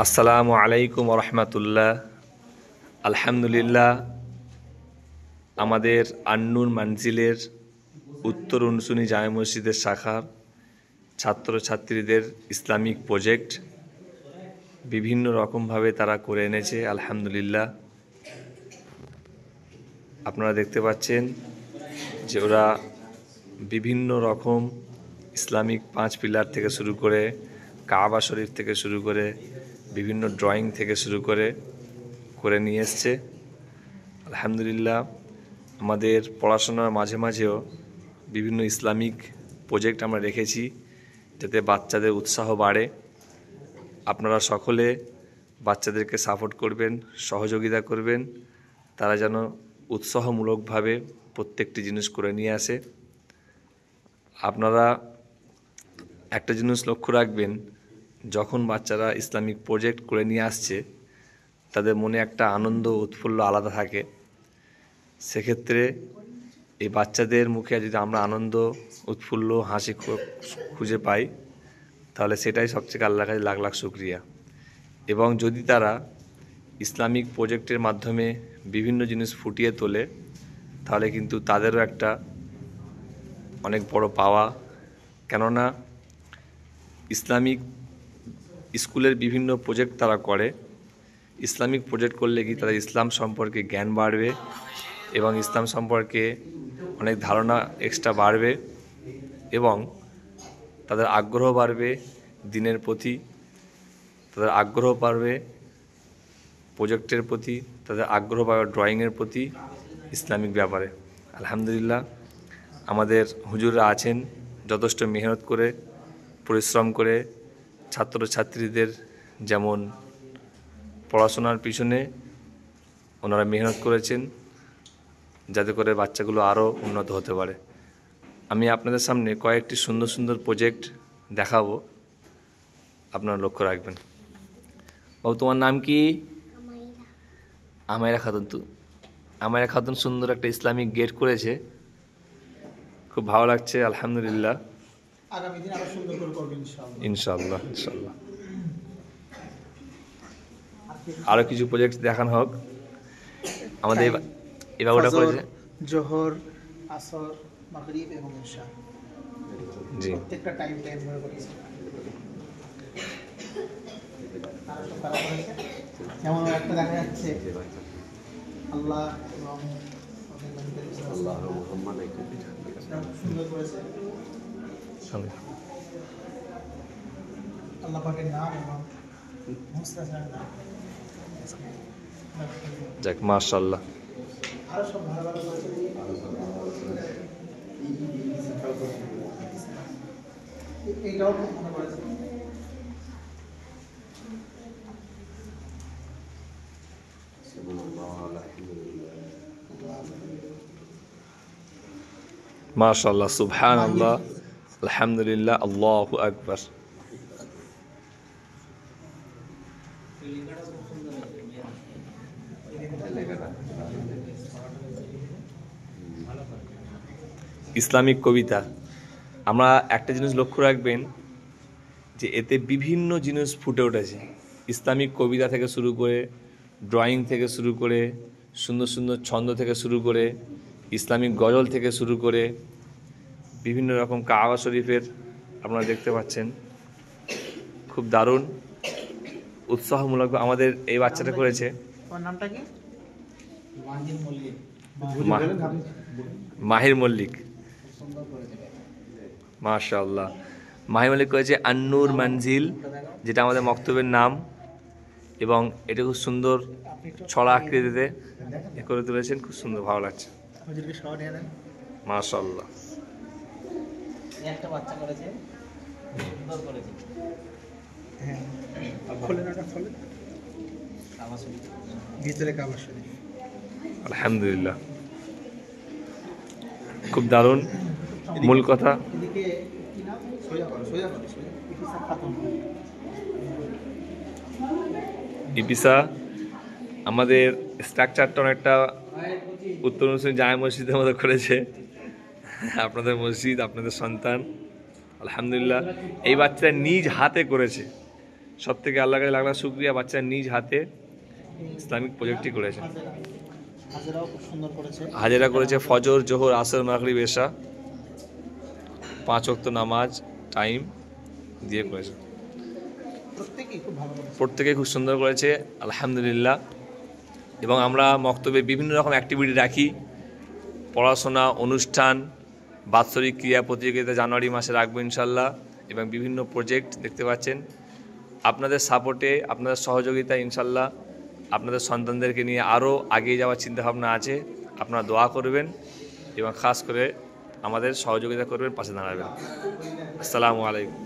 আসসালামু আলাইকুম রহমতুল্লাহ। আলহামদুলিল্লাহ, আমাদের আন্নুর মানজিলের উত্তর উনসুনি জামে মসজিদের শাখার ছাত্রছাত্রীদের ইসলামিক প্রজেক্ট বিভিন্ন রকমভাবে তারা করে এনেছে। আলহামদুলিল্লাহ, আপনারা দেখতে পাচ্ছেন যে ওরা বিভিন্ন রকম ইসলামিক 5 পিলার থেকে শুরু করে কাবা শরীফ থেকে শুরু করে বিভিন্ন ড্রয়িং থেকে শুরু করে নিয়ে এসছে। আলহামদুলিল্লাহ, আমাদের পড়াশোনার মাঝে মাঝেও বিভিন্ন ইসলামিক প্রজেক্ট আমরা রেখেছি যাতে বাচ্চাদের উৎসাহ বাড়ে। আপনারা সকলে বাচ্চাদেরকে সাপোর্ট করবেন, সহযোগিতা করবেন, তারা যেন উৎসাহমূলকভাবে প্রত্যেকটি জিনিস করে নিয়ে আসে। আপনারা একটা জিনিস লক্ষ্য রাখবেন, যখন বাচ্চারা ইসলামিক প্রজেক্ট করে নিয়ে আসছে তাদের মনে একটা আনন্দ উৎফুল্ল আলাদা থাকে। সেক্ষেত্রে এই বাচ্চাদের মুখে যদি আমরা আনন্দ উৎফুল্ল হাসি খুঁজে পাই তাহলে সেটাই সবচেয়ে আল্লাহর কাছে লাখ লাখ শুকরিয়া। এবং যদি তারা ইসলামিক প্রজেক্টের মাধ্যমে বিভিন্ন জিনিস ফুটিয়ে তোলে তাহলে কিন্তু তাদেরও একটা অনেক বড় পাওয়া। কেননা ইসলামিক স্কুলের বিভিন্ন প্রজেক্ট তারা করে, ইসলামিক প্রজেক্ট করলে কি তাদের ইসলাম সম্পর্কে জ্ঞান বাড়বে এবং ইসলাম সম্পর্কে অনেক ধারণা এক্সট্রা বাড়বে এবং তাদের আগ্রহ বাড়বে দিনের প্রতি, তাদের আগ্রহ বাড়বে প্রজেক্টের প্রতি, তাদের আগ্রহ বাড়বে ড্রয়িংয়ের প্রতি, ইসলামিক ব্যাপারে। আলহামদুলিল্লাহ, আমাদের হুজুররা আছেন যথেষ্ট মেহনত করে পরিশ্রম করে ছাত্রছাত্রীদের যেমন পড়াশোনার পিছনে ওনারা মেহনত করেছেন যাতে করে বাচ্চাগুলো আরও উন্নত হতে পারে। আমি আপনাদের সামনে কয়েকটি সুন্দর সুন্দর প্রজেক্ট দেখাবো, আপনারা লক্ষ্য রাখবেন। বাবু, তোমার নাম কি? আমাইরা খাতুন। আমাইরা খাতুন সুন্দর একটা ইসলামিক গেট করেছে, খুব ভালো লাগছে। আলহামদুলিল্লাহ, আগামী দিন আরো সুন্দর করে করবেন ইনশাআল্লাহ। ইনশাআল্লাহ আরো কিছু প্রজেক্ট দেখানো হোক। আমাদের এবার ওটা করেছে জোহর, আসর, মাগরিব এবং ইশা। জি, প্রত্যেকটা টাইম ধরে করেছে। যেমন একটা দেখা যাচ্ছে আল্লাহ এবং আল্লাহ মুহাম্মদ সুন্দর করেছে। আল্লাহ পাকের নাম এবং মুস্তাফার নাম। যাক, মাশাআল্লাহ। আরো সব ভালো ভালো করেছে। এইটাও খুব ভালো করেছে। মাশাআল্লাহ, সুবহানাল্লাহ, আলহামদুলিল্লাহ, আল্লাহু আকবার। ইসলামিক কবিতা, আমরা একটা জিনিস লক্ষ্য রাখবেন যে এতে বিভিন্ন জিনিস ফুটে উঠেছে। ইসলামিক কবিতা থেকে শুরু করে, ড্রয়িং থেকে শুরু করে, সুন্দর সুন্দর ছন্দ থেকে শুরু করে, ইসলামিক গজল থেকে শুরু করে বিভিন্ন রকম কাবা শরীফের আপনারা দেখতে পাচ্ছেন। খুব দারুণ উৎসাহমূলক আমাদের এই বাচ্চাটা করেছে। তোমার নামটা কি? মাহির মল্লিক। মাশাআল্লাহ, মাহির মল্লিক করেছে আন্নুর মানজিল, যেটা আমাদের মক্তবের নাম, এবং এটা খুব সুন্দর ছড়া আকৃতিতে করে তুলেছেন, খুব সুন্দর, ভালো লাগছে। মাশাআল্লাহ, একটা বাচ্চা করেছে, সুন্দর করেছে। হ্যাঁ, খোলে না, খোলে কাবা শরীফ, ভিতরে কাবা শরীফ। আলহামদুলিল্লাহ, খুব দারুণ। মূল কথা, এদিকে কি নাম? সোজা করো, সোজা করো, সোজা। ইফিসা খাতুন। ইপিসা আমাদের স্ট্রাকচারটা অনেকটা উত্তর মুসলিম জামে মসজিদের মতো করেছে। আপনাদের মসজিদ, আপনাদের সন্তান, আলহামদুলিল্লাহ। এই বাচ্চারা নিজ হাতে করেছে, সব থেকে আল্লাহ কাছে লাগলা শুক্রিয়া, বাচ্চা নিজ হাতে ইসলামিক প্রজেক্টটি করেছে। হাজেরাও খুব সুন্দর করেছে। হাজেরা করেছে ফজর, জোহর, আসর, মাগরিব, এশা 5 ওয়াক্ত নামাজ টাইম দিয়ে করেছে। প্রত্যেকেই খুব ভালো করেছে। প্রত্যেকে খুব সুন্দর করেছে আলহামদুলিল্লাহ। এবং আমরা মক্তবে বিভিন্ন রকম অ্যাক্টিভিটি রাখি, পড়াশোনা, অনুষ্ঠান, বাৎসরিক ক্রিয়া প্রতিযোগিতা জানুয়ারি মাসে রাখবো ইনশাল্লাহ, এবং বিভিন্ন প্রজেক্ট দেখতে পাচ্ছেন। আপনাদের সাপোর্টে, আপনাদের সহযোগিতা ইনশাল্লাহ আপনাদের সন্তানদেরকে নিয়ে আরও এগিয়ে যাওয়ার চিন্তাভাবনা আছে। আপনারা দোয়া করবেন এবং খাস করে আমাদের সহযোগিতা করবেন, পাশে দাঁড়াবেন। আসসালামু আলাইকুম।